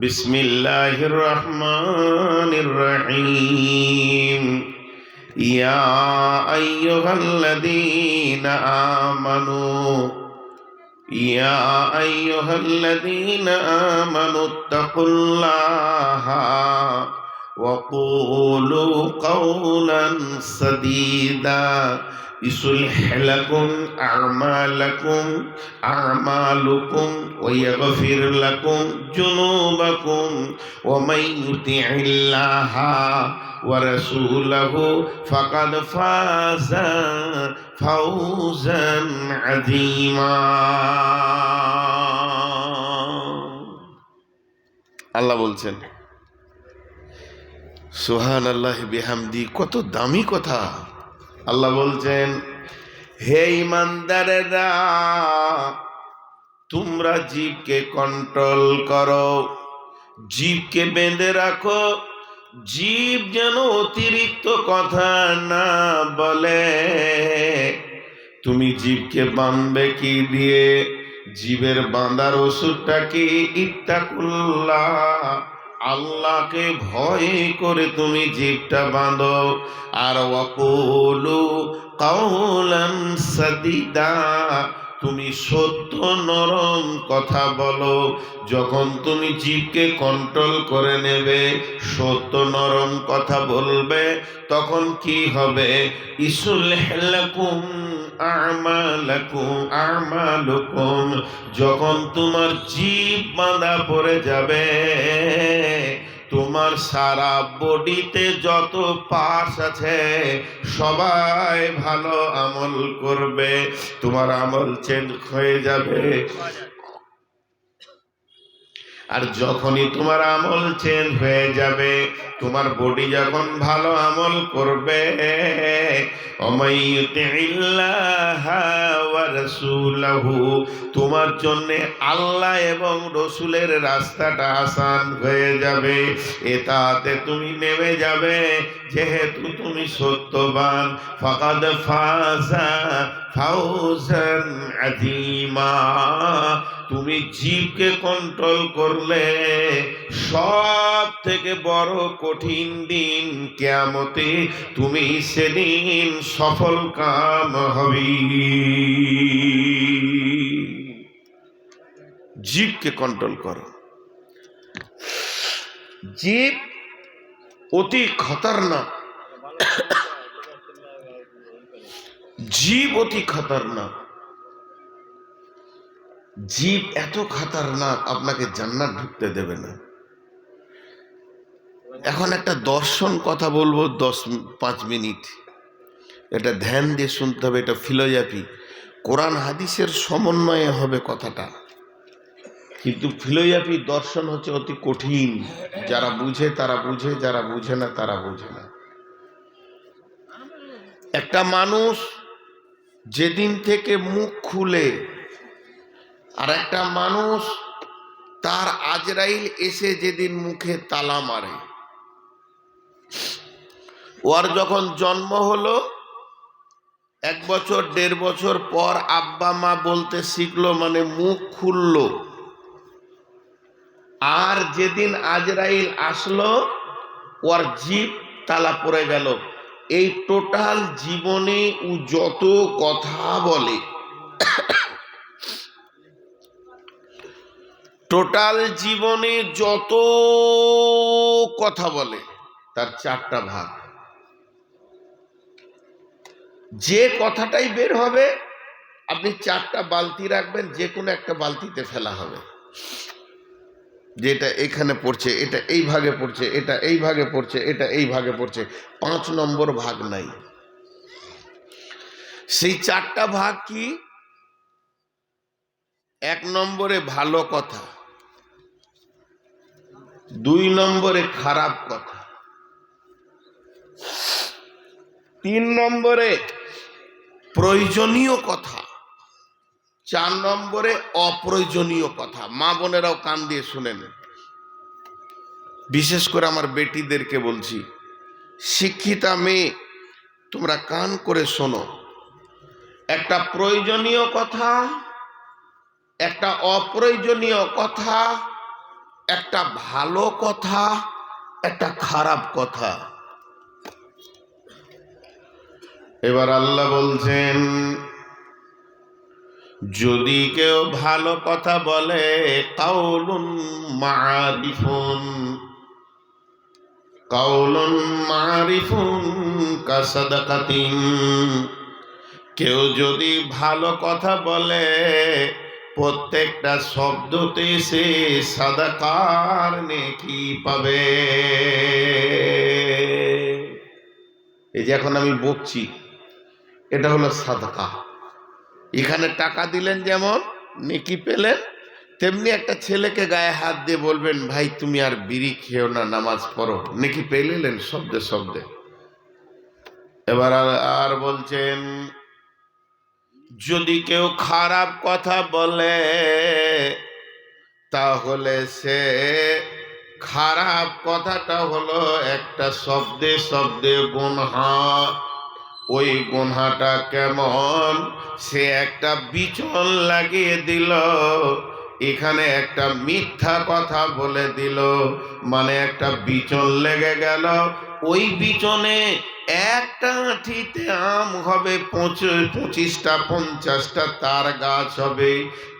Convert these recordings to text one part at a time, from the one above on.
बिस्मिल्लाहिर रहमानिर रहीम। या अय्युहल्लज़ीना आमनुत्तकुल्लाहा वक़ूलू क़ौलन सदीदा युस्लिह लकुम अअमालुकुम व यगफिर लकुम जुनूबकुम व मन युतिइल्लाहा व रसूलहु फ़क़द फ़ाज़ा फ़ौज़न अज़ीमा। আল্লাহ বলছেন, সুবহানাল্লাহ বিহামদি। কত দামি কথা। আল্লাহ বলছেন, হে ঈমানদারেরা, তোমরা জিভকে কন্ট্রোল করো, জিভকে বেঁধে রাখো। জিভ যেন অতিরিক্ত কথা না বলে। তুমি জিভকে বাঁধবে কি দিয়ে? জিভের বাঁধার ওষুধটা কি? ইত্তাকুল্লাহ, আল্লাহকে ভয় করে তুমি জিভটা বাঁধো। আর ওয়াকুলু কাওলান সাদিদা, তুমি সত্য নরম কথা বলো। যখন তুমি জিভকে কন্ট্রোল করে নেবে, সত্য নরম কথা বলবে, তখন কি হবে? ইসলিহ লাকুম আমালুকুম, যখন তোমার জিভ বাঁধা পড়ে যাবে, তোমার সারা বডিতে যত পার্টস আছে সবাই ভালো আমল করবে, তোমার আমল চেঞ্জ হয়ে যাবে। আর যখনই তোমার আমল চেঞ্জ হয়ে যাবে, তোমার বডি যখন ভালো আমল করবে, ওমাইয়ুতিইল্লাহা ওয়া রাসূলাহু, তোমার জন্য আল্লাহ এবং রসুলের রাস্তাটা আসান হয়ে যাবে। এটাতে তুমি নেমে যাবে, যেহেতু তুমি সত্যবান। ফাকাদ ফাজা ফাওজান আযীমা, তুমি জিভকে কন্ট্রোল করলে সব থেকে বড় কঠিন দিন কিয়ামতে তুমি সেদিন সফল কাম হবি। জিভকে কন্ট্রোল করো। জিভ অতি খতরনাক। জিভ অতি খতরনাক। জিভ এত খতরনাক, আপনাকে জান্নাত ঢুকতে দেবে না। এখন একটা দর্শন কথা বলবো 10-5 মিনিট, এটা ধ্যান দিয়ে শুনতে হবে। এটা ফিলোসফি, কোরআন হাদিসের সমন্বয়ে হবে কথাটা, কিন্তু ফিলোসফি দর্শন হচ্ছে অতি কঠিন। যারা বুঝে তারা বুঝে, যারা বুঝে না তারা বুঝে না। একটা মানুষ যেদিন থেকে মুখ খুলে, আর একটা মানুষ তার আজরাইল এসে যেদিন মুখে তালা মারে, ওর যখন জন্ম হলো 1 বছর 1.5 বছর পর আব্বা মা বলতে শিখলো, মানে মুখ খুললো। আর যেদিন আজরাইল আসলো, ওর জিভ তালা পড়ে গেল। এই টোটাল জীবনে ও যত কথা বলে, টোটাল জীবনে যত কথা বলে, তার 4টা ভাগ। যে কথাটাই বের হবে, আপনি 4টা বালতি রাখবেন, যে কোনো একটা বালতিতে ফেলা হবে। যেটা এখানে পড়ছে, এটা এই ভাগে পড়ছে, এটা এই ভাগে পড়ছে, এটা এই ভাগে পড়ছে। 5 নম্বর ভাগ নাই। সেই 4টা ভাগ কি? 1 নম্বরে ভালো কথা, 2 নম্বরে খারাপ কথা, 3 নম্বরে প্রয়োজনীয় কথা, 4 নম্বরে অপ্রয়োজনীয় কথা। মা বোনেরাও কান দিয়ে শুনে নেন, বিশেষ করে আমার বেটিদেরকে বলছি, শিক্ষিতা মেয়ে তোমরা কান করে শোনো। একটা প্রয়োজনীয় কথা, একটা অপ্রয়োজনীয় কথা, একটা ভালো কথা, একটা খারাপ কথা। এবার আল্লাহ বলছেন, যদি কেউ ভালো কথা বলে, কাউলুন মারিফুন, কাউলুন মারিফুন কাসাদাকাতিন, কেউ যদি ভালো কথা বলে প্রত্যেকটা শব্দতে সে সাদাকার নেকি পাবে। এই যে এখন আমি বকছি, এটা হলো সাদাকা। এখানে টাকা দিলেন যেমন নেকি পেলেন, তেমনি একটা ছেলেকে গায়ে হাত দিয়ে বলবেন, ভাই তুমি আর বিড়ি খেও না, নামাজ পড়ো, নেকি পেলেন শব্দে শব্দে। এবার আর বলছেন, যদি কেউ খারাপ কথা বলে তাহলে সে খারাপ কথাটা হলো একটা শব্দে শব্দে গুনহা। ওই গুনহাটা কেমন, সে একটা বিচন লাগিয়ে দিল, এখানে একটা মিথ্যা কথা বলে দিল, মানে একটা বিচন লেগে গেল। ওই বিচনে একটা আঁঠিতে আম হবে 25টা 50টা তার গাছ হবে,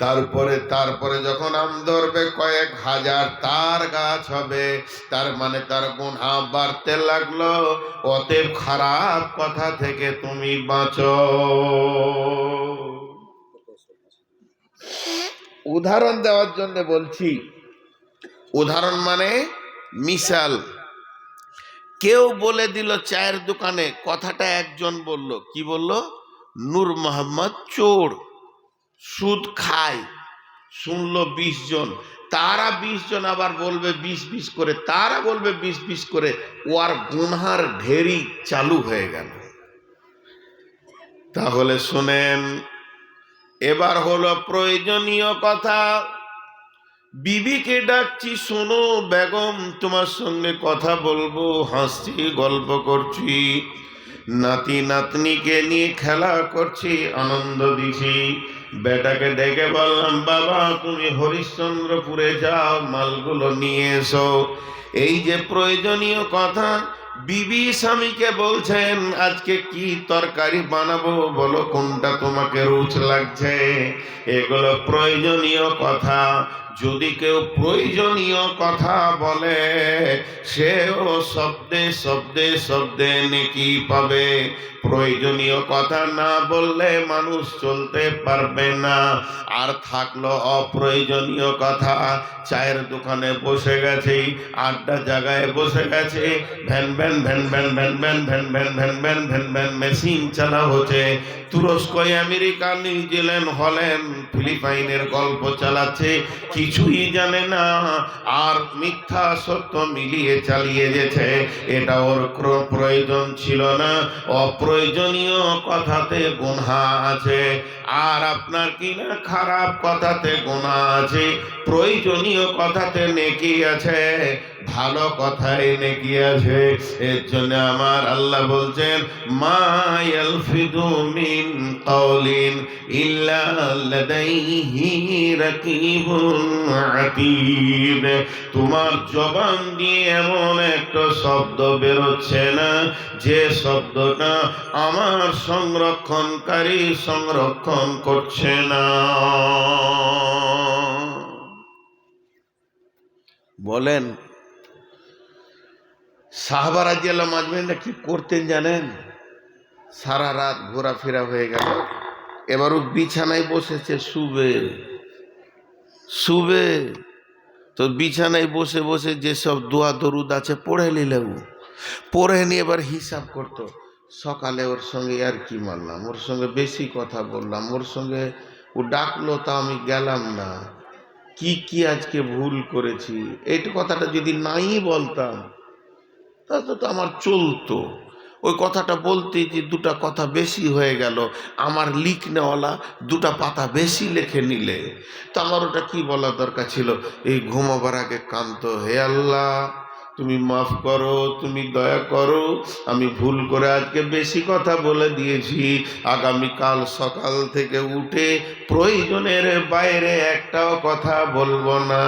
তারপরে যখন আম ধরবে কয়েক হাজার তার গাছ হবে। তার মানে তার গুনাহ বাড়তে লাগলো। অতএব খারাপ কথা থেকে তুমি বাঁচো। উদাহরণ দেওয়ার জন্য বলছি, উদাহরণ মানে মিসাল। কেউ বলে দিল চায়ের দোকানে, কথাটা একজন বলল, কি বলল, নূর মোহাম্মদ চোর, সুদ খায়, শুনলো 20 জন, তারা 20 জন আবার বলবে 20 করে, তারা বলবে 20 করে, ওর গুনহার ঢেরি চালু হয়ে গেল। তাহলে শুনেন, এবার হলো প্রয়োজনীয় কথা। বিবিকে ডাকছি, শোনো বেগম, তোমার সঙ্গে কথা বলবো, হাসছি, গল্প করছি, নাতি নাতনিকে নিয়ে খেলা করছি, আনন্দ দিছি। বেটাকে ডেকে বললাম, বাবা তুমি হরিশ্চন্দ্রপুরে যাও, মালগুলো নিয়ে এসো। এই যে প্রয়োজনীয় কথা, বিবি স্বামীকে বলছেন, আজকে কি তরকারি বানাবো, বলো কোনটা তোমাকে রুচ লাগছে। এগুলো প্রয়োজনীয় কথা। যদি কেউ প্রয়োজনীয় কথা বলে, সেও শব্দে শব্দে শব্দে নেকি পাবে। প্রয়োজনীয় কথা না বললে মানুষ চলতে পারবে না। আর থাকলো অপ্রয়োজনীয় কথা, চায়ের দোকানে বসে গেছে, আড্ডা জায়গায় বসে গেছে, van van van van van van van van van van van van machine চালা হচ্ছে। তুরস্ক, আমেরিকা, নিউজিল্যান্ড, হল্যান্ড, ফিলিপাইনের গল্প চালাচ্ছে, কিছুই জানে না, আর মিথ্যা সত্য মিলিয়ে চালিয়ে গেছে। এটা ওর কোনো প্রয়োজন ছিল না। অপ্রয়োজনীয় কথাতে গুনাহ আছে। আর আপনার কিনা খারাপ কথাতে গুনাহ আছে, প্রয়োজনীয় কথাতে নেকি আছে, ভালো কথায় নেকি আছে। এর জন্য আমার আল্লাহ বলছেন, মা ইয়ালফিদু মিন কাওলিন ইল্লা লাদাইহি রাকিবুন আতীদ। তোমার জবান দিয়ে এমন একটা শব্দ বেরোচ্ছে না, যে শব্দটা আমার সংরক্ষণকারী সংরক্ষণ করছে না। বলেন, সাহাবা রাদিয়াল্লাহু আজমাইনরা কি করতেন জানেন? সারা রাত ঘোরাফেরা হয়ে গেল, এবারও বিছানায় বসেছে, শুবে তো বিছানায় বসে বসে যেসব দোয়া দরুদ আছে পড়ে নিলেও, পড়ে নিয়ে এবার হিসাব করতো, সকালে ওর সঙ্গে আর কি মারলাম, ওর সঙ্গে বেশি কথা বললাম, ওর সঙ্গে ও ডাকলো তা আমি গেলাম না, কি কি আজকে ভুল করেছি। এই কথাটা যদি নাই বলতাম তাহলে তো আমার চলতো। ওই কথাটা বলতে যে দুটা কথা বেশি হয়ে গেল, আমার লিখনেওয়ালা দুটা পাতা বেশি লিখে নিলে, তো আমার ওটা কি বলা দরকার ছিল? এই ঘুমাবার আগে কান্ত, হে আল্লাহ তুমি মাফ করো, তুমি দয়া করো, আমি ভুল করে আজকে বেশি কথা বলে দিয়েছি, আগামীকাল সকাল থেকে উঠে প্রয়োজনের বাইরে একটাও কথা বলবো না।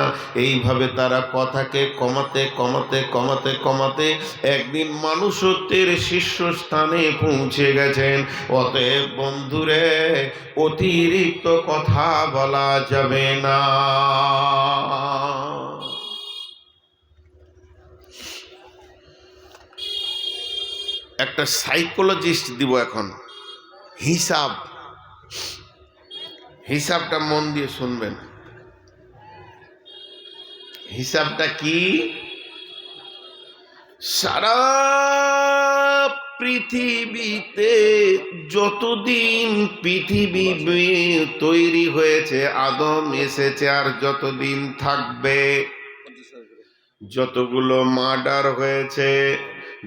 এইভাবে তারা কথাকে কমাতে কমাতে কমাতে কমাতে একদিন মানুষত্বের শীর্ষস্থানে পৌঁছে গেছেন। অতএব বন্ধুরে, অতিরিক্ত কথা বলা যাবে না। একটা সাইকোলজিস্ট দিব এখন, হিসাবটা মন দিয়ে শুনবেন। হিসাবটা কি? সারা পৃথিবীতে যতদিন পৃথিবী তৈরি হয়েছে, আদম এসেছে, আর যতদিন থাকবে, যতগুলো মার্ডার হয়েছে,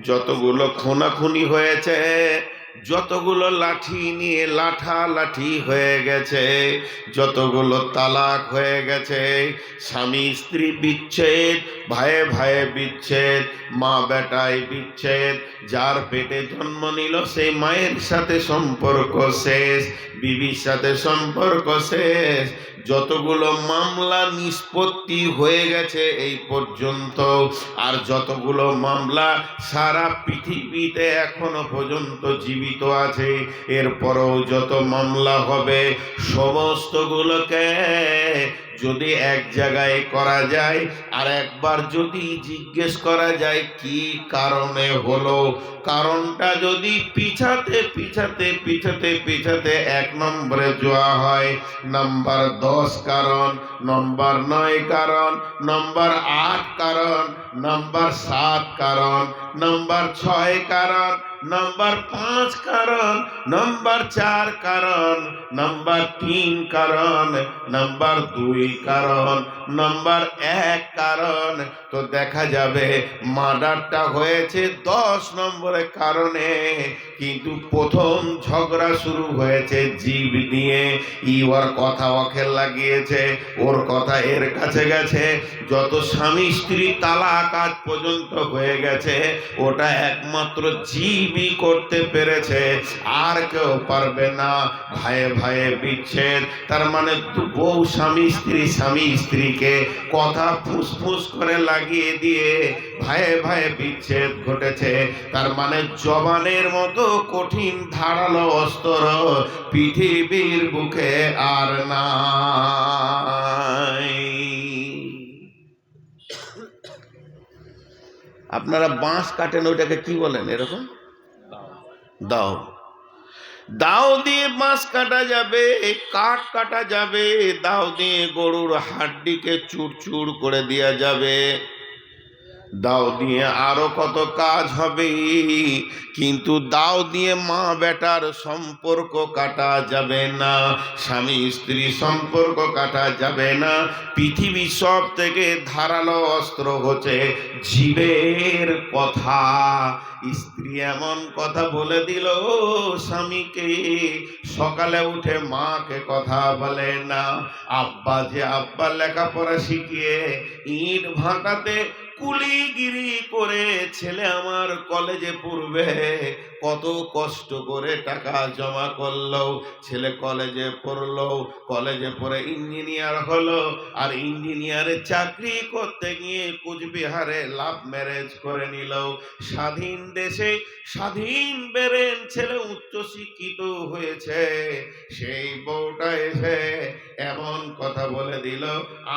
যতগুলো খুনাখুনি হয়েছে, যতগুলো লাঠি নিয়ে লাঠালাঠি হয়ে গেছে, যতগুলো তালাক হয়ে গেছে, স্বামী স্ত্রী বিচ্ছেদ, ভাইয়ে ভাইয়ে বিচ্ছেদ, মা বেটায় বিচ্ছেদ, যার পেটে জন্ম নিল সেই মায়ের সাথে সম্পর্ক শেষ, বিবির সাথে সম্পর্ক শেষ, যতগুলো মামলা নিষ্পত্তি হয়ে গেছে এই পর্যন্ত, আর যতগুলো মামলা সারা পৃথিবীতে এখনো পর্যন্ত জীবিত আছে, এরপরও যত মামলা হবে সমস্তগুলোকে যদি এক জায়গায় করা যায়, আর একবার যদি জিজ্ঞেস করা যায় কি কারণে হলো, কারণটা যদি পিছাতে পিছাতে পিছাতে পিছাতে 1 নম্বরে যাওয়া হয়, নাম্বার 10 কারণ, নম্বর 9 কারণ, নম্বর 8 কারণ, নম্বর 7 কারণ, নম্বর 6 কারণ, নম্বর 5 কারণ, নম্বর 4 কারণ, নম্বর 3 কারণ, নম্বর 2 কারণ, নম্বর 1 কারণ, তো দেখা যাবে মার্ডারটা হয়েছে 10 নম্বরের কারণে, কিন্তু প্রথম ঝগড়া শুরু হয়েছে জীব নিয়ে। ওর কথা ওকে লাগিয়েছে, ওর কথা এর কাছে গেছে, যত স্বামী স্ত্রী তালাক আজ পর্যন্ত হয়ে গেছে, ওটা একমাত্র জীবই করতে পেরেছে, আর কেউ পারবে না। ভাইয়ে ভাইয়ে বিচ্ছেদ, তার মানে বউ স্বামী স্ত্রীকে কথা ফুসফুস করে লাগিয়ে দিয়ে ভাইয়ে ভাইয়ে বিচ্ছেদ ঘটেছে। তার মানে জবানের মতো কঠিন ধারালো অস্ত্র পৃথিবীর বুকে আর নাই। আপনারা বাঁশ কাটেন, ওইটাকে কি বলেন? এরকম দাও, দাও দিয়ে বাঁশ কাটা যাবে, কাঠ কাটা যাবে, দাও দিয়ে গরুর হাড্ডিকে চুরচুর করে দেওয়া যাবে, দাও দিয়ে আরো কত কাজ হবে, কিন্তু দাও দিয়ে মা বেটার সম্পর্ক কাটা যাবে না, স্বামী স্ত্রী সম্পর্ক কাটা যাবে না। পৃথিবীর সব থেকে ধারালো অস্ত্র হচ্ছে জীবের কথা। স্ত্রী এমন কথা বলে দিল স্বামীকে, সকালে উঠে মাকে কথা বলে না। আব্বা যে আব্বা লেখাপড়া শিখিয়ে ইট ভাটাতে কুলিগিরি করে ছেলে আমার কলেজে পড়বে, কত কষ্ট করে টাকা জমা করলো, ছেলে কলেজে পড়লো, কলেজে পড়ে ইঞ্জিনিয়ার হলো, আর ইঞ্জিনিয়ারের চাকরি করতে গিয়ে কুচবিহারে লাভ ম্যারেজ করে নিল। স্বাধীন দেশে স্বাধীন বেরেন ছেলে উচ্চ শিক্ষিত হয়েছে, সেই বউটা এসে এমন কথা বলে দিল,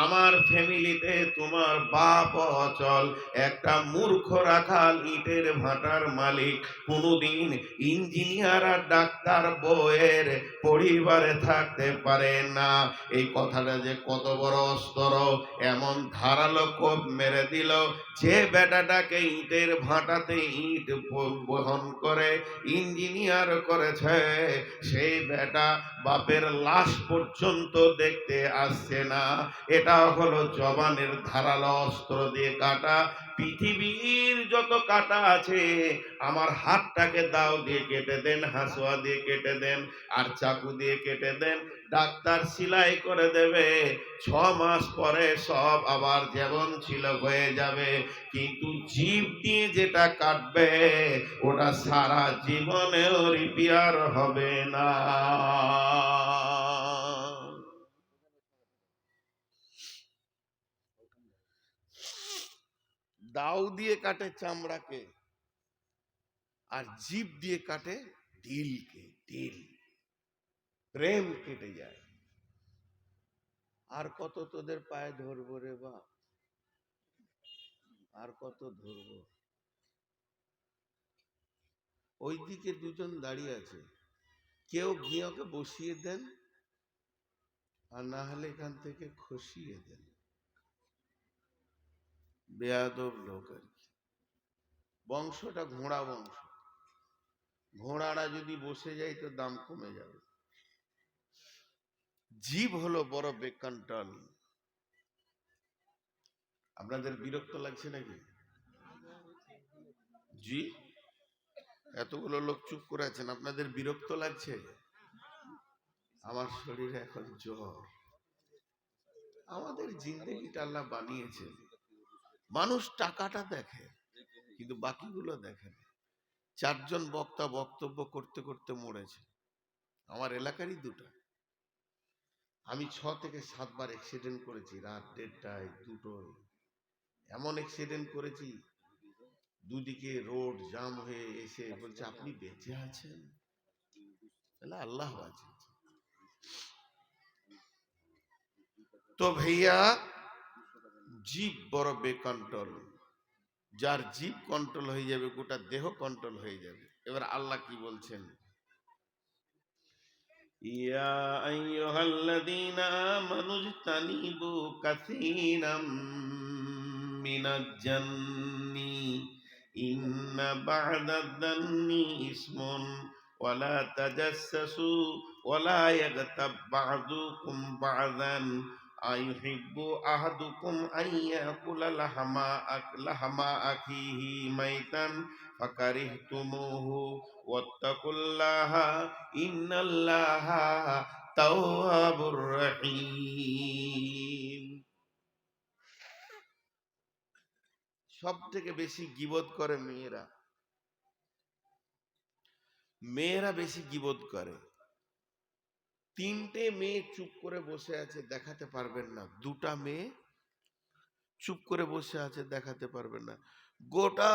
আমার ফ্যামিলিতে তোমার বাপ অচল, একটা মূর্খ রাখাল ইটের ভাটার মালিক কোনোদিন ইঞ্জিনিয়ার আর ডাক্তার বউয়ের পরিবারে থাকতে পারে না। এই কথাটা যে কত বড় অস্ত্র, এমন ধারালো কোপ মেরে দিল, যে বেটাটাকে ইটের ভাটাতে ইট বহন করে ইঞ্জিনিয়ার করেছে, সেই বেটা বাপের লাশ পর্যন্ত দেখতে আসছে না। এটা হলো জবানের ধারালো অস্ত্র দিয়ে কাটা। পৃথিবীর যত কাটা আছে, আমার হাতটাকে দাও দিয়ে কেটে দেন, হাসুয়া দিয়ে কেটে দেন, আর চাকু দিয়ে কেটে দেন, ডাক্তার সেলাই করে দেবে, 6 মাস পরে সব আবার যেমন ছিল হয়ে যাবে। কিন্তু জীব দিয়ে যেটা কাটবে ওটা সারা জীবনেও রিপেয়ার হবে না। দাও দিয়ে কাটে চামড়াকে, আর জীব দিয়ে কাটে দিলকে। দিল প্রেম কেটে যায়। আর কত তোদের পায়ে ধরবো রে বাপ, আর কত ধরবো? ওইদিকে দুজন দাঁড়িয়ে আছে, কেউ গিয়ে বসিয়ে দেন, আর না হলে এখান থেকে খসিয়ে দেন। বেয়াদব লোক আর কি। বংশটা ঘোড়া বংশ, ঘোড়ারা যদি বসে যায় তো দাম কমে যাবে। জীব হলো বড় বেকন্ট্রোল। আপনাদের বিরক্ত লাগছে নাকি? জি, এতগুলো লোক চুপ করে আছেন, আপনাদের বিরক্ত লাগছে? আমার শরীরে এখন জ্বর। আমাদের জিন্দেগিটা আল্লাহ বানিয়েছে, মানুষ টাকাটা দেখে কিন্তু বাকিগুলো দেখে না। 4 জন বক্তা বক্তব্য করতে করতে মরেছে, আমার এলাকারই 2টা। আমি 6 থেকে 7 বার অ্যাক্সিডেন্ট করেছি, রাত 1:30টায় 2টোয়। এমন অ্যাক্সিডেন্ট করেছি, দুদিকে রোড জাম হয়ে এসে বলছে আপনি বেঁচে আছেন, তাহলে আল্লাহ বাঁচিয়েছে। তো ভাইয়া, জীব বড় বেকন্ট্রোল। যার জীব কন্ট্রোল হয়ে যাবে গোটা দেহ কন্ট্রোল হয়ে যাবে। এবার আল্লাহ কি বলছেন? ইয়া আইয়ুহাল্লাযীনা আমানু ইজতানিবু কাসীরাম মিনাজ জান্নি ইন্না বা'দাদ-দান্নি ইসমুন ওয়ালা তাজাসসু ওয়ালা ইয়াগতাব বা'দুকুম বা'দান আইয়ুহিব্বু আহাদুকুম আইয়াকুলা লাহমা আখিহি মাইতান ফাকারিহতুমুহু ওয়াত্তাকুল্লাহা ইন্নাল্লাহা তাওয়াবুর রহিম। সব থেকে বেশি গীবত করে মেয়েরা। মেয়েরা বেশি গীবত করে। 3টে মেয়ে চুপ করে বসে আছে, দেখাতে পারবেন না। 2টা মেয়ে চুপ করে বসে আছে, দেখাতে পারবেন না। গোটা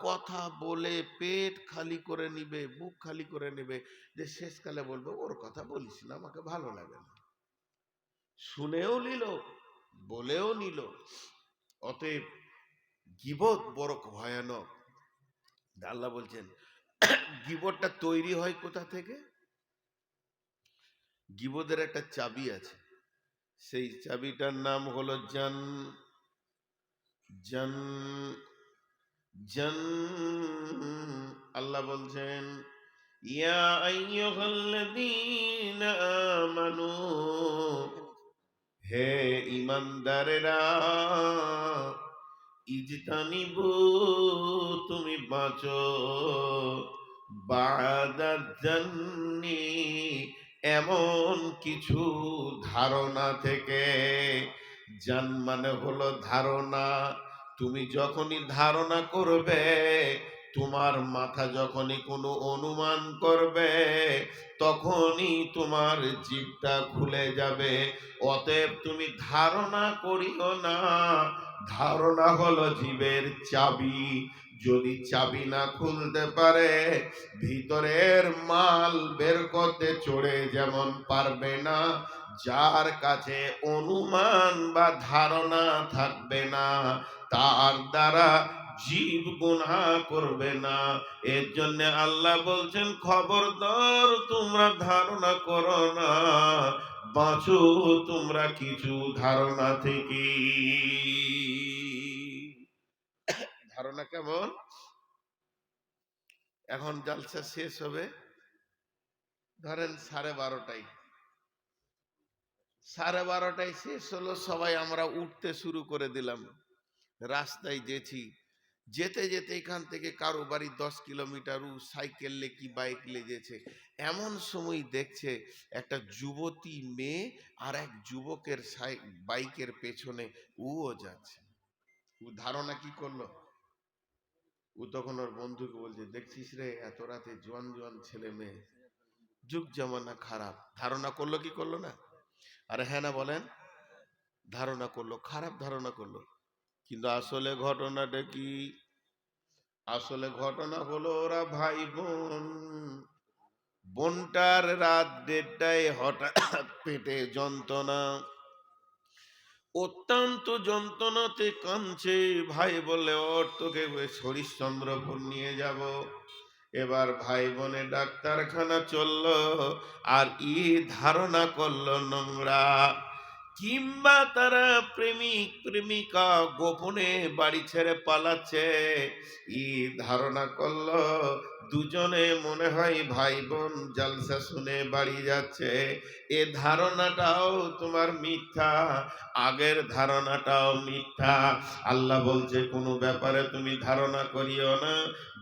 কথা বলে পেট খালি করে নিবে, বুক খালি করে নেবে, যে শেষকালে বলবে ওর কথা বলিস না, আমাকে ভালো লাগে না। শুনেও নিল, বলেও নিল। অতএব গীবত বড় ভয়ানক। আল্লাহ বলছেন গীবতটা তৈরি হয় কোথা থেকে? গীবতের একটা চাবি আছে, সেই চাবিটার নাম হলো জান। জান জান আল্লাহ বলছেন ইয়া আইয়ুহাল্লাযীনা আমানু, হে ঈমানদারেরা, ইজতানিবু, তুমি বাঁচো, বা'দাজ জান্নি, এমন কিছু ধারণা থেকে। জান মানে হলো ধারণা। তুমি যখনই ধারণা করবে, তোমার মাথা যখনই কোনো অনুমান করবে, তখনই তোমার জিভটা খুলে যাবে। অতএব তুমি ধারণা করিও না। ধারণা হলো জীবের চাবি। যদি চাবি না খুলতে পারে, ভিতরের মাল বের করতে চড়ে যেমন পারবে না, যার কাছে অনুমান বা ধারণা থাকবে না, তার দ্বারা জীব গুনাহ করবে না। এর জন্য আল্লাহ বলছেন খবরদার তোমরা ধারণা করো না, বাঁচো তোমরা কিছু ধারণা থেকে। ধারণা কেমন? এখন জালসা শেষ হবে ধরেন 12:30টায়। 12:30টায় শেষ হলো, সবাই আমরা উঠতে শুরু করে দিলাম। রাস্তায় যেছি, যেতে যেতে এখান থেকে কারো বাড়ি 10 কিলোমিটার, সাইকেল কি বাইক লেগেছে, এমন সময় দেখছে একটা যুবতী মেয়ে আর এক যুবকের বাইকের পেছনে ও যাচ্ছে। ও ধারণা কি করলো, ও তখন ওর বন্ধুকে বলছে, দেখছিস রে এত রাতে জোয়ান জোয়ান ছেলে মেয়ে, যুগ জামানা খারাপ। ধারণা করলো কি করলো না? আরে হ্যাঁ না বলেন? ধারণা করলো, খারাপ ধারণা করলো। কিন্তু আসলে ঘটনাটা কি? আসলে ঘটনা হলো ওরা ভাই বোন। বোনটার রাত 1:30টায় হঠাৎ পেটে যন্ত্রণা, অত্যন্ত যন্ত্রণাতে কাঁদছে। ভাই বলে, ওর তোকে হরিশ্চন্দ্রপুর নিয়ে যাব। এবার ভাই বোনে ডাক্তারখানা চললো, আর ধারণা করলো নোংরা, কিংবা তারা প্রেমিক প্রেমিকা গোপনে বাড়ি ছেড়ে পালাচ্ছে। ধারণা করলো দুজনে মনে হয় ভাই বোন জালসা শুনে বাড়ি যাচ্ছে। এ ধারণাটাও তোমার মিথ্যা, আগের ধারণাটাও মিথ্যা। আল্লাহ বলছে কোনো ব্যাপারে তুমি ধারণা করিও না।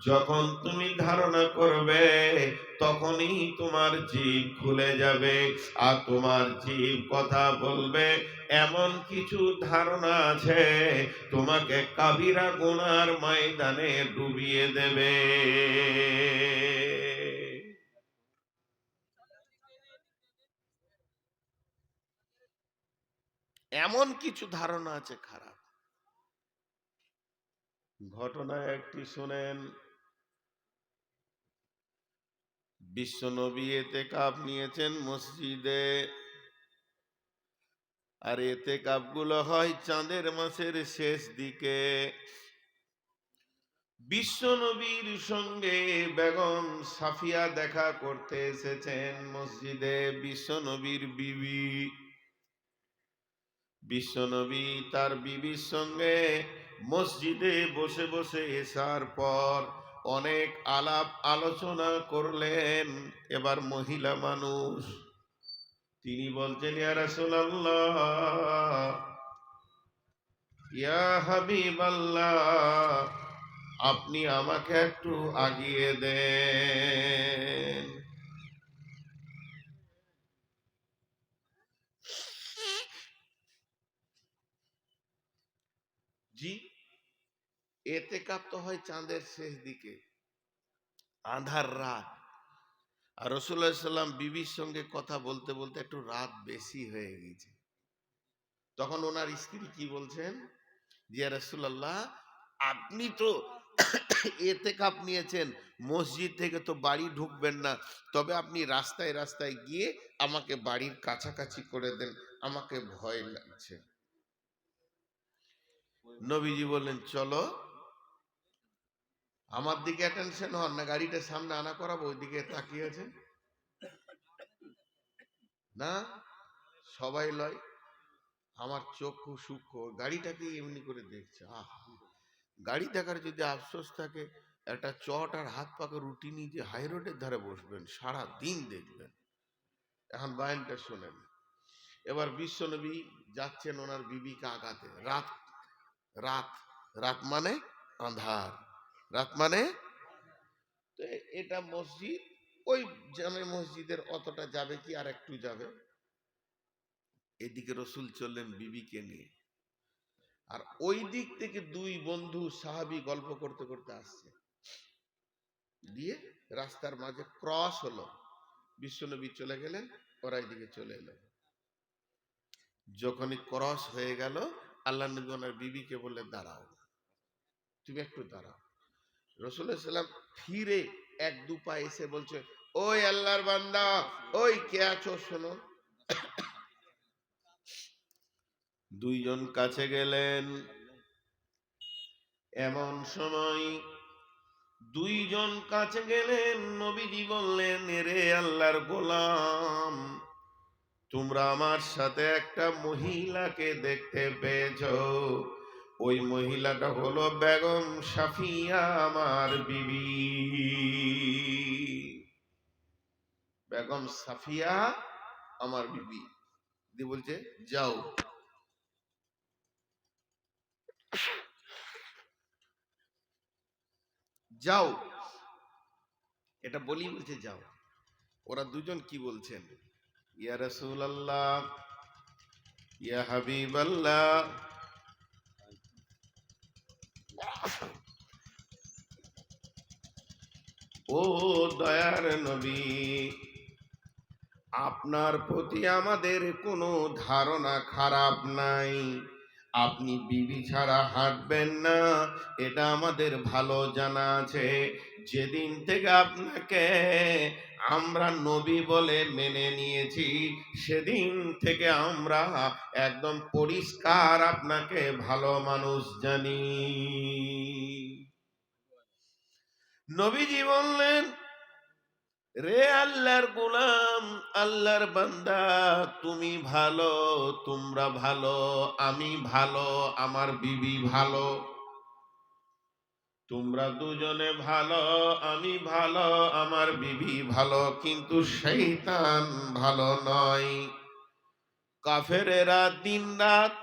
যখন তুমি ধারণা করবে তখনই তোমার জিভ খুলে যাবে, আর তোমার জিভ কথা বলবে। এমন কিছু ধারণা আছে তোমাকে কাবিরা গুনার ময়দানে ডুবিয়ে দেবে। এমন কিছু ধারণা আছে খারাপ। ঘটনা একটি শোনেন। বিশ্বনবী এতেকাফ নিয়েছেন মসজিদে, আর এতেকাফ গুলো হয় চাঁদের মাসের শেষ দিকে। বিশ্বনবীর সঙ্গে বেগম সাফিয়া দেখা করতে এসেছেন মসজিদে, বিশ্বনবীর বিবি। বিশ্বনবী তার বিবির সঙ্গে মসজিদে বসে বসে এসার পর অনেক আলাপ আলোচনা করলেন। এবার মহিলা মানুষ, তিনি বলছেন, ইয়া রাসূলুল্লাহ, ইয়া হাবিবাল্লাহ, আপনি আমাকে একটু আগিয়ে দেন। জি, এতেকাফ তো হয় চাঁদের শেষ দিকে, আঁধার রাত। আর রাসূলুল্লাহ সাল্লাল্লাহু আলাইহি ওয়াসাল্লাম বিবির সঙ্গে কথা বলতে বলতে একটু রাত বেশি হয়ে গেছে। তখন ওনার স্ত্রী কি বলছেন, যে রাসূলুল্লাহ, আপনি তো এতেকাফ নিয়েছেন, মসজিদ থেকে তো বাড়ি ঢুকবেন না, তবে আপনি রাস্তায় রাস্তায় গিয়ে আমাকে বাড়ির কাছাকাছি করে দেন, আমাকে ভয় লাগছে। নবীজি বললেন, চলো। আমার দিকে অ্যাটেনশন হন না, গাড়িটা সামনে আনা করাবো, ওইদিকে তাকিয়ে আছে না, সবাই লয়। আমার চক্ষু সূক্ষ্ম, গাড়িটাকে এমনি করে দেখছে। আহ, গাড়ি দেখার যদি আফসোস থাকে, একটা চট আর হাত পাকে রুটি নিয়ে যে হাই রোডের ধারে বসবেন, সারা দিন দেখবেন। এখন বায়ানটা শোনেন। এবার বিশ্বনবী যাচ্ছেন ওনার বিবিকে আগাতে। রাত, রাত, রাত মানে আঁধার, রাত মানে, তো এটা মসজিদ, ওই জামে মসজিদের অতটা যাবে কি, আর একটু যাবে। এদিকে রসুল চললেন বিবিকে নিয়ে, আর ওই দিক থেকে দুই বন্ধু সাহাবী গল্প করতে করতে আসছে। দিয়ে রাস্তার মাঝে ক্রস হলো, বিশ্বনবী চলে গেলেন, ওরা এদিকে চলে এলো। যখনই ক্রস হয়ে গেল, আল্লাহ নবী ওনার বিবিকে বললে, দাঁড়াও, তুমি একটু দাঁড়াও। রাসূলুল্লাহ সাল্লাল্লাহু আলাইহি ওয়াসাল্লাম ফিরে এক দু পা এসে বলছে, ওই আল্লাহর বান্দা, ওই কে আছো শোনো। দুইজন কাছে গেলেন। এমন সময় দুইজন কাছে গেলেন, নবীজি বললেন, রে আল্লাহর গোলাম, তোমরা আমার সাথে একটা মহিলাকে দেখতে পেয়েছো। ওই মহিলাটা হলো বেগম সাফিয়া, আমার বিবি। বেগম সাফিয়া আমার বিবি। দিয়ে বলছে, যাও। যাও, এটা বলি বলছে যাও। ওরা দুজন কি বলছেন? ইয়া রাসূলুল্লাহ, ইয়া হাবিবাল্লাহ, ও দয়ার নবী, আপনার প্রতি আমাদের কোনো ধারণা খারাপ নাই। আপনি বিবি ছাড়া হাঁটবেন না, এটা আমাদের ভালো জানা আছে। যেদিন থেকে আপনাকে আমরা নবী বলে মেনে নিয়েছি, সেদিন থেকে আমরা একদম পরিষ্কার আপনাকে ভালো মানুষ জানি। নবীজি বললেন, রে আল্লাহর গোলাম, আল্লাহর বান্দা, তুমি ভালো, তোমরা ভালো, আমি ভালো, আমার বিবি ভালো, তোমরা দুজনে ভালো, আমি ভালো, আমার বিবি ভালো, কিন্তু শয়তান ভালো নয়। কাফেরেরা দিনরাত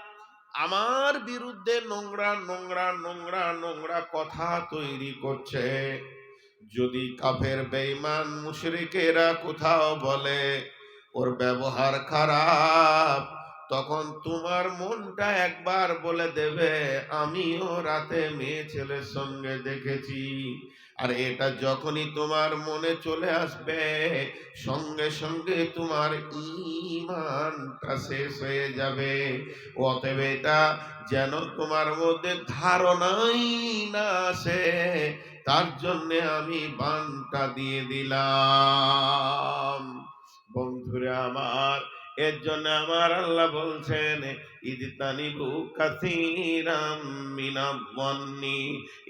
আমার বিরুদ্ধে নোংরা নোংরা নোংরা নোংরা কথা তৈরি করছে। যদি কাফের বেঈমান মুশরিকেরা কোথাও বলে ওর ব্যবহার খারাপ, তখন তোমার মনটা একবার বলে দেবে আমিও রাতে মেয়ে ছেলের সঙ্গে দেখেছি। আর এটা যখনই তোমার মনে চলে আসবে, সঙ্গে সঙ্গে তোমার ঈমানটা শেষ হয়ে যাবে। অতএব এটা যেন তোমার মধ্যে ধারণাই না আসে, তার জন্য আমি বানটা দিয়ে দিলাম। বন্ধুরে আমার, এর জন্য আমার আল্লাহ বলছেন, ইজতানিবু কাসীরাম মিনাজ-যন্নি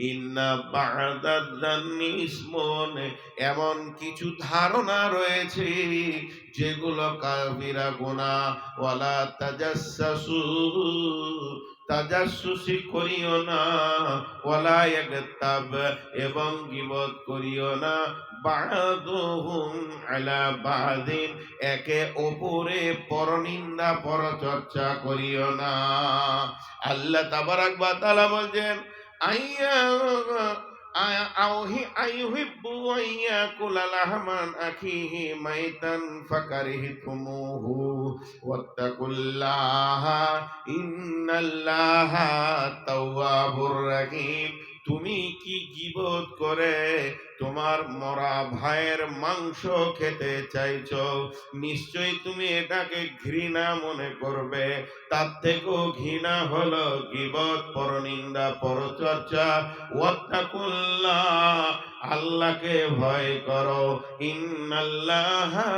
ইন্না বা'দায-যন্নি ইসমুন। এমন কিছু ধারণা রয়েছে যেগুলো কাবিরা গুনাহ। ওয়ালা তাজাসসু, তাজাসসুসি করিও না। ওয়ালা ইয়াগতাব, এবং গীবত করিও না। বা'দুহুম আলা বা'দিন, একে অপরে পরনিন্দা পরচর্চা করিও না। আল্লাহ তাবারাক ওয়া তাআলা বলেন, আইয়া আইয়ুহিব্বু আইয়াকুলা লাহমান আখিহি মাইতান ফাকারিহতুমুহু ওয়াত্তাকুল্লাহা ইন্নাল্লাহা তাওয়াবুর রাহিম। তুমি কি গীবত করে তোমার মরা ভাইয়ের মাংস খেতে চাইছো? নিশ্চয়ই তুমি এটাকে ঘৃণা মনে করবে। তার থেকেও ঘৃণা হলো গীবত, পরনিন্দা, পরচর্চা। ওয়াত্তাকুল্লাহ, আল্লাহকে ভয় করো। ইন্নাল্লাহা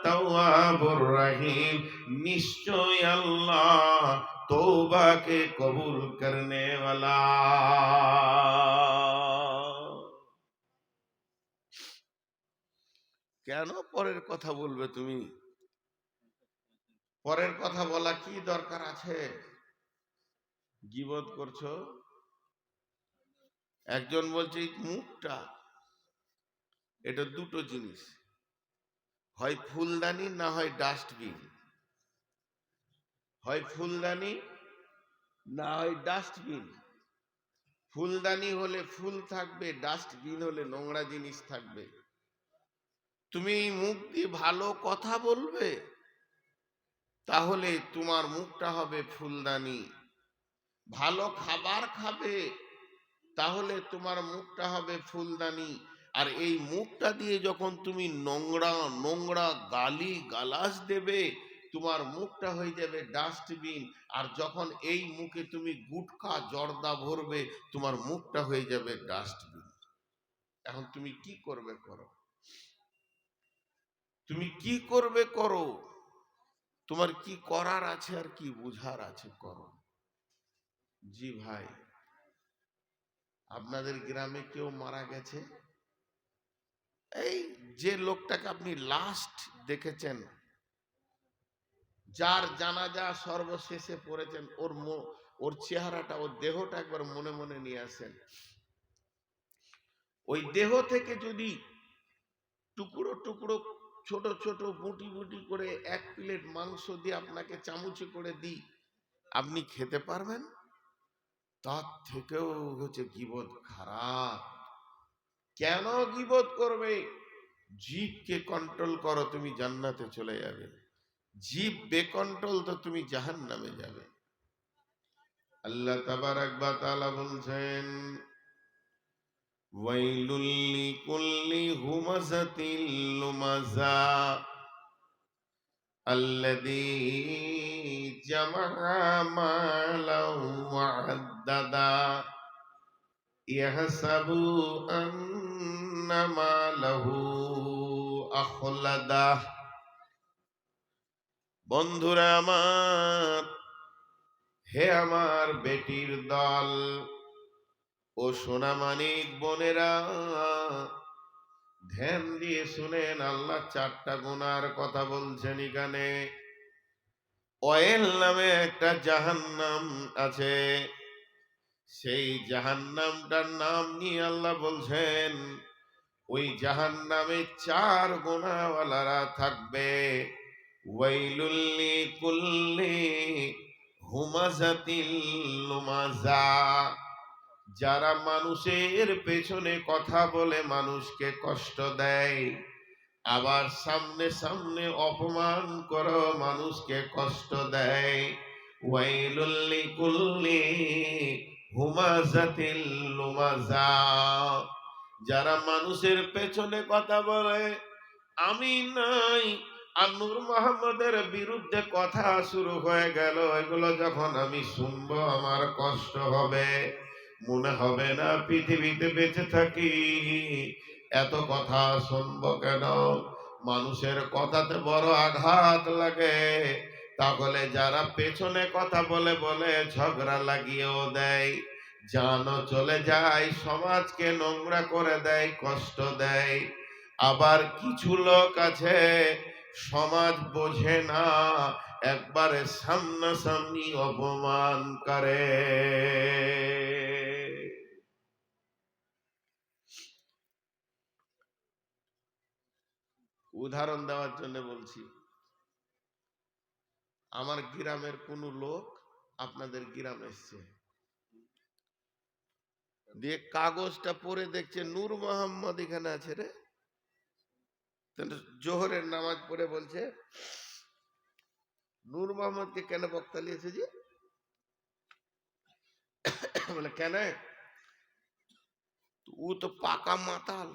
তাওয়াবুর রাহিম, নিশ্চয় আল্লাহ তওবাকে কবুল করনে ওয়ালা। কেন পরের কথা বলবে তুমি? পরের কথা বলা কি দরকার আছে? গীবত করছো। একজন বলছে এই মুখটা, এটা দুটো জিনিস, হয় ফুলদানি না হয় ডাস্টবিন। হয় ফুলদানি না হয় ডাস্টবিন। ফুলদানি হলে ফুল থাকবে, ডাস্টবিন হলে নোংরা জিনিস থাকবে। তুমি এই মুখ দিয়ে ভালো কথা বলবে, তাহলে তোমার মুখটা হবে ফুলদানি। ভালো খাবার খাবে, তাহলে তোমার মুখটা হবে ফুলদানি। আর এই মুখটা দিয়ে যখন তুমি নোংরা নোংরা গালি গালাজ দেবে, তোমার মুখটা হয়ে যাবে ডাস্টবিন। আর যখন এই মুখে তুমি গুটখা জর্দা ভরবে, তোমার মুখটা হয়ে যাবে ডাস্টবিন। এখন তুমি কি করবে করো, তুমি কি করবে করো, তোমার কি করার আছে আর কি বুঝার আছে করো। জি ভাই, আপনাদের গ্রামে কেউ মারা গেছে, এই যে লোকটাকে আপনি লাস্ট দেখেছেন, যার জানাজা সর্বশেষে পড়েছেন, ওর চেহারাটা, ওর দেহটা একবার মনে মনে নিয়ে আসেন। ওই দেহ থেকে যদি টুকরো টুকরো ছোট ছোট বুটি বুটি করে এক প্লেট মাংস দিয়ে আপনাকে চামচে করে দিই, আপনি খেতে পারবেন? তার থেকেও হচ্ছে গীবত খারাপ। কেন গীবত করবে? জিভকে কন্ট্রোল করো, তুমি জান্নাতে চলে যাবে। জিভ বেকন্ট্রোল তো তুমি জাহান্নামে যাবে। আল্লাহ তাবারাক ওয়া তাআলা বলছেন, ওয়াইলুল লিকুল্লি হুমাযাতিল লুমাযা আল্লাযী জামাআ মালান ওয়া আদ্দাদা ইয়াহসাবু আন্না মালাহু আখলাদা। বন্ধুরা আমার, হে আমার বেটির দল ও সোনামানিক বোনেরা, ধ্যান দিয়ে শুনেন, আল্লাহ চারটা গুনার কথা বলছেন এখানে। অয়েল নামে একটা জাহান্নাম আছে, সেই জাহান্নামটার নাম নিয়ে আল্লাহ বলছেন, ওই জাহান্নামে চার গুনাহওয়ালারা থাকবে। ওয়াইলুল লিকুল্লি হুমাযাতিল লুমাযা, যারা মানুষের পেছনে কথা বলে মানুষকে কষ্ট দেয়, আবার সামনে সামনে অপমান করো, মানুষকে কষ্ট দেয়। ওয়াইলুল লিকুল্লি হুমাযাতিল লুমাযা, যারা মানুষের পেছনে কথা বলে, আমি নাই আর নূর মোহাম্মদের বিরুদ্ধে কথা শুরু হয়ে গেল, এগুলো যখন আমি শুনবো আমার কষ্ট হবে, মনে হবে না পৃথিবীতে বেঁচে থাকি, এত কথা শুনবো কেন? মানুষের কথাতে বড় আঘাত লাগে, তাহলে যারা পেছনে কথা বলে বলে ঝগড়া লাগিয়েও দেয়, জানও চলে যায়, সমাজকে নোংরা করে দেয়, কষ্ট দেয়। আবার কিছু লোক আছে সমাজ বোঝে না, একবারে সামনাসামনি অপমান করে। উদাহরণ দেওয়ার জন্য বলছি, আমার গ্রামের কোন লোক আপনাদের গ্রাম এসছে, দিয়ে কাগজটা পড়ে দেখছে নূর মোহাম্মদ এখানে আছে রে, জোহরের নামাজ পড়ে বলছে, নূর মোহাম্মদকে কেন বক্তা লিয়েছে যে? বলে কেন? ও তো পাকা মাতাল,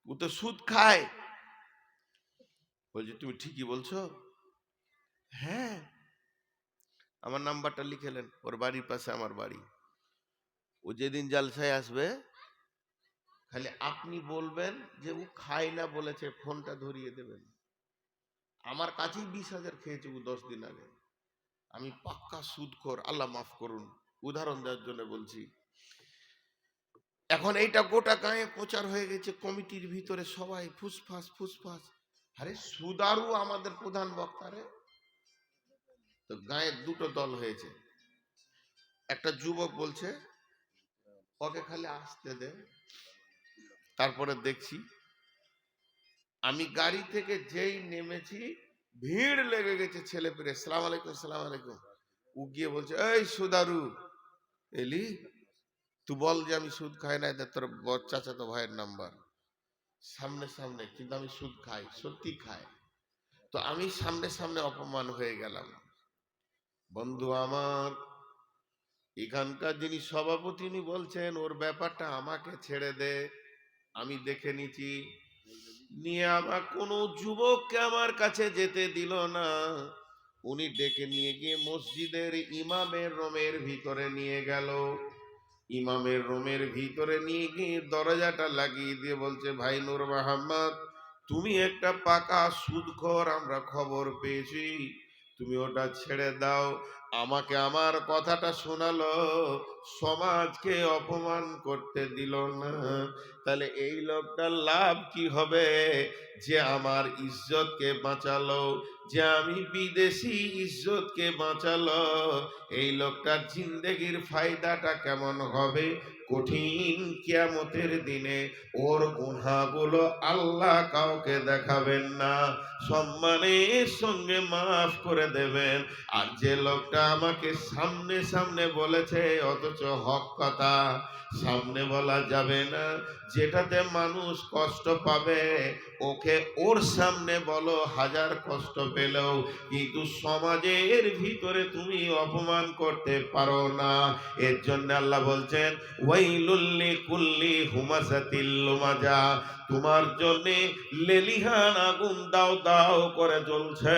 ও তো সুদ খায়। বলছে তুমি ঠিকই বলছো। হ্যাঁ, আমার নাম্বারটা লিখেলেন, ওর বাড়ির পাশে আমার বাড়ি। ও যেদিন জালসায় আসবে, খালি আপনি বলবেন যে ও খায় না বলেছে, ফোনটা ধরিয়ে দেবেন। আমার কাছেই 20,000 খেয়েছে ও 10 দিন আগে। আমি পাক্কা সুদখোর, আল্লাহ মাফ করুন, উদাহরণ দেওয়ার জন্য বলছি। এখন এইটা গোটা গায়ে প্রচার হয়ে গেছে, কমিটির ভিতরে সবাই ফুসফাস ফুসফাস। আরে সুদারু আমাদের প্রধান বক্তা রে। তো গায়ে দুটো দল হয়েছে, একটা যুবক বলছে ওকে খালি আসতে দে। তারপরে দেখছি, আমি গাড়ি থেকে যেই নেমেছি ভিড় লেগে গেছে, ছেলে পেলে সালাম আলাইকুম সালাম আলাইকুম। ও গিয়ে বলছে, এই সুদারু এলি, তুই বল যে আমি সুদ খাই না, তোর চাচাতো ভাইয়ের নাম্বার। সামনে সামনে, কিন্তু আমি সুদ খাই, সত্যি খাই। তো আমি সামনে সামনে অপমান হয়ে গেলাম। বন্ধু আমার, এখানকার যিনি সভাপতি উনি বলছেন ওর ব্যাপারটা আমাকে ছেড়ে দে, আমি দেখে নিচ্ছি। নিয়ে আমার কোনো যুবককে আমার কাছে যেতে দিল না, উনি ডেকে নিয়ে গিয়ে মসজিদের ইমামের রুমের ভিতরে নিয়ে গেল। ইমামের রুমের ভিতরে নিয়ে গিয়ে দরজাটা লাগিয়ে দিয়ে বলছে, ভাই নূর মোহাম্মদ, তুমি একটা পাকা সুদখোর, আমরা খবর পেয়েছি, তুমি ওটা ছেড়ে দাও। আমাকে আমার কথাটা শোনালো, সমাজকে অপমান করতে দিল না। তাহলে এই লোকটার লাভ কি হবে? যে আমার ইজ্জতকে বাঁচালো, যে আমি বিদেশি ইজ্জতকে বাঁচালো, এই লোকটার জিন্দেগির ফায়দাটা কেমন হবে? কঠিন কিয়ামতের দিনে ওর গুনাহগুলো আল্লাহ কাউকে দেখাবেন না, সম্মানের সঙ্গে মাফ করে দেবেন। আর যে লোকটা আমাকে সামনে সামনে বলেছে অথচ হক কথা সামনে বলা যাবে না, যেটাতে মানুষ কষ্ট পাবে ওকে ওর সামনে বলো, হাজার কষ্ট পেলেও, কিন্তু সমাজের ভিতরে তুমি অপমান করতে পারো না। এর জন্য আল্লাহ বলছেন ওয়াইলুল লিকুল্লি হুমাযাতিল লুমাজা, তোমার জন্য লেলিহান আগুন দাও দাও করে জ্বলছে।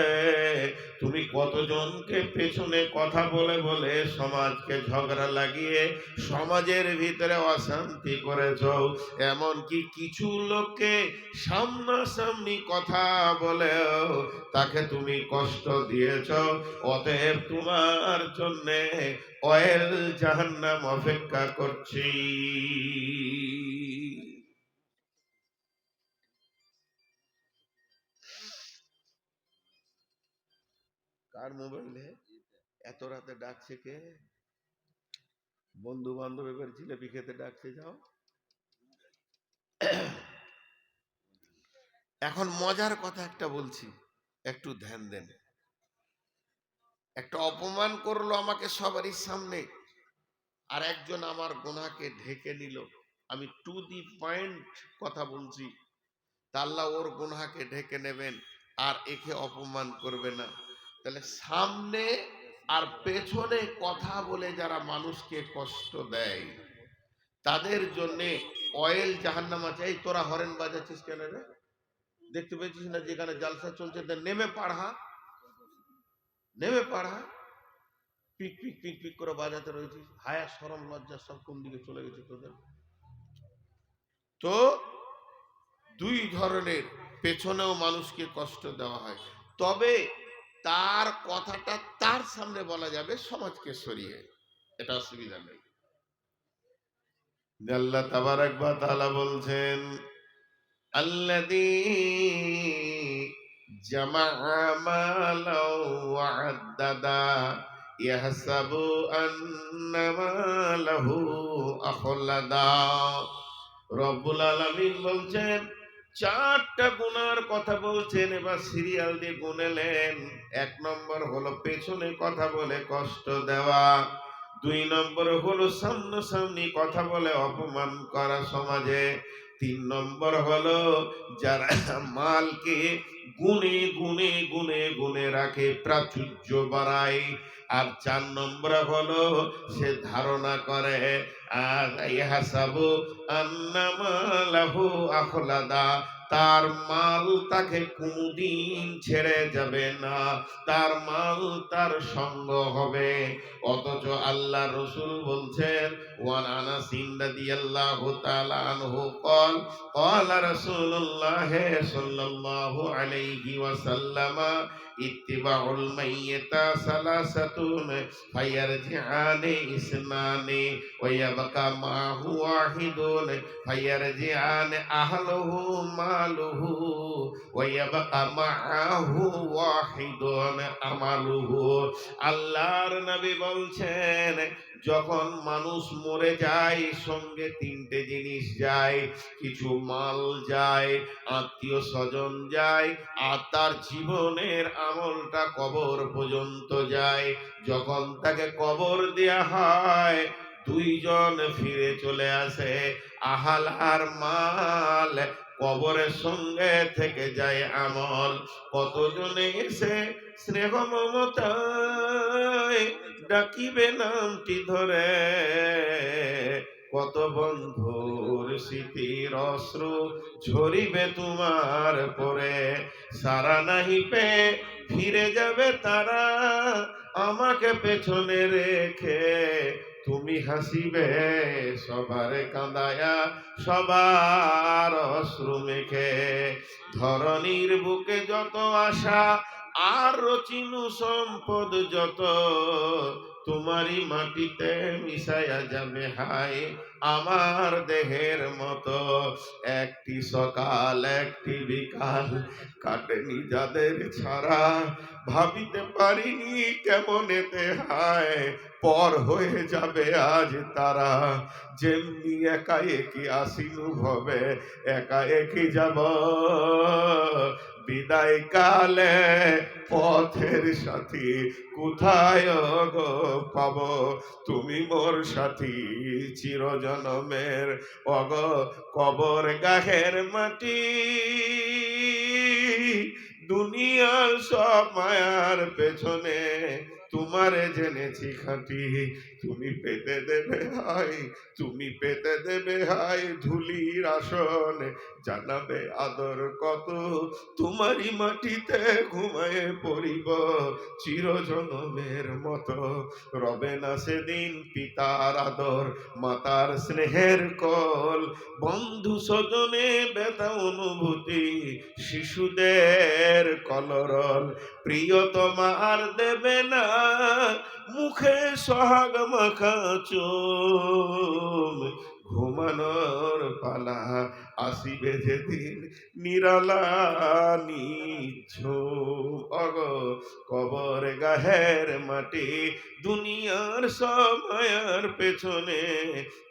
তুমি কতজনকে পেছনে কথা বলে বলে সমাজকে ঝগড়া লাগিয়ে সমাজের ভিতরে অশান্তি করেছ, এমনকি কিছু লোককে সামনাসামনি কথা বলেও তাকে তুমি কষ্ট দিয়েছ। অতএব তোমার জন্য অয়েল জাহান্নাম অপেক্ষা করছি। কার মোবাইলে এত রাতে ডাকছে কে? বন্ধু বান্ধব এবার জিলেপি খেতে ডাকছে, যাও। এখন মজার কথা একটা বলছি, একটু ধ্যান দেন। একটা অপমান করলো আমাকে সবারই সামনে, আর একজন আমার গুনাহকে ঢেকে নিল। আমি টু দি পয়েন্ট কথা বলছি, তা আল্লাহ ওর গুনাহকে ঢেকে নেবেন আর একে অপমান করবে না। তাহলে সামনে আর পেছনে কথা বলে যারা মানুষকে কষ্ট দেয় তাদের জন্য অয়েল জাহান্নাম আছে। এই তোরা হরেন বাজাচ্ছিস কেন রে? দেখতে পেয়েছিস না যেখানে জালসা চলছে নেমে পাড়া, নেমে পাড়া, পিক পিক পিক পিক করে বাজাতে রয়েছিস। হায়া শরম লজ্জা সব কোন দিকে চলে গেছে তোদের? তো দুই ধরনের, পেছনেও মানুষকে কষ্ট দেওয়া হয়, তবে তার কথাটা তার সামনে বলা যাবে সমাজকে সরিয়ে, এটা অসুবিধা নেই। আল্লাহ তাবারাক ওয়া তাআলা বলছেন আল্লাযী জামাআ মালাও ওয়া আদ্দাদা ইয়াহসাবু আন্না মালাহু আখলাদা। রব্বুল আলামিন বলছেন চারটা গুনার কথা বলছেন, এবার সিরিয়াল দিয়ে গুনেলেন। এক নম্বর হলো পেছনে কথা বলে কষ্ট দেওয়া, দুই নম্বর হলো সামনাসামনি কথা বলে অপমান করা সমাজে, তিন নম্বর হলো যারা মালকে গুনে গুনে গুনে গুনে রাখে, প্রাচুর্য বাড়ায়, আর চার নম্বর হলো সে ধারণা করে আর ইহাসাবু আন্নামা লাহু আখলাদা, তার মাল তাকে কোনদিন ছেড়ে যাবে না, তার মাল তার সঙ্গ হবে। অথচ আল্লাহ রসুল বলছেন ওয়ান আনাস রাদিয়াল্লাহু তাআলা আনহু قال قال رسول الله صلى الله عليه وسلم اتباع الميت ثلاثة فيرجعان اثنان ويبقى معه واحد فيرجعان أهله ماله ويبقى معه واحد عمله। আল্লাহর নবী বলছেন যখন মানুষ মরে যায় সঙ্গে তিনটে জিনিস যায়, কিছু মাল যায়, আত্মীয় স্বজন যায়, আর তার জীবনের আমলটা কবর পর্যন্ত যায়। যখন তাকে কবর দেয়া হয় দুইজন ফিরে চলে আসে, আহাল আর মাল, কবরের সঙ্গে থেকে যায় আমল। কতজনে এসে স্নেহ মমতায় ডাকিবে নামটি ধরে, কত বন্ধুর স্মৃতির অশ্রু ঝরিবে তোমার পরে, সারা নাহি পে ফিরে যাবে তারা আমাকে পেছনে রেখে, তুমি হাসিবে সবার কাঁদায়া সবার অশ্রু মেখে। ধরণীর বুকে যত আশা আর চিনু সম্পদ যত, তোমারই মাটিতে মিশায়া যাবে হায় আমার দেহের মতো। একটি সকাল একটি বিকাল কাটেনি যাদের ছাড়া, ভাবিতে পারিনি কেমন এতে হায় পর হয়ে যাবে আজ তারা। যেমনি একা একই আসিনু ভবে একা একই যাব, বিদায় কালে পথের সাথী কোথায় গো পাব। তুমি মোর সাথী চিরজনমের অগ কবর গাহের মাটি। দুনিয়ার সব মায়ার পেছনে তোমারে জেনেছি খাঁটি। তুমি পেতে দেবে হাই, তুমি পেতে দেবে হাই ধুলির আসন, জানাবে আদর কত তোমারই মাটিতে ঘুমায়ে পড়িব চিরজনমের মতো। রবে না সেদিন পিতার আদর মাতার স্নেহের কল, বন্ধু স্বজনে ব্যথা অনুভূতি শিশুদের কলরল। প্রিয়তমা আর দেবে না মুখে সোহাগ মাখা চুম, ঘুমানোর পালা আসিবে যেদিন নিরালা নিঝুম। অগ কবর গাহের মাটি দুনিয়ার সব মায়ার পেছনে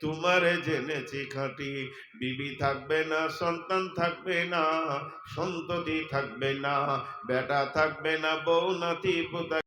তোমারে জেনেছি খাঁটি। বিবি থাকবে না, সন্তান থাকবে না, সন্ততি থাকবে না, বেটা থাকবে না, বউ নাতি পোতা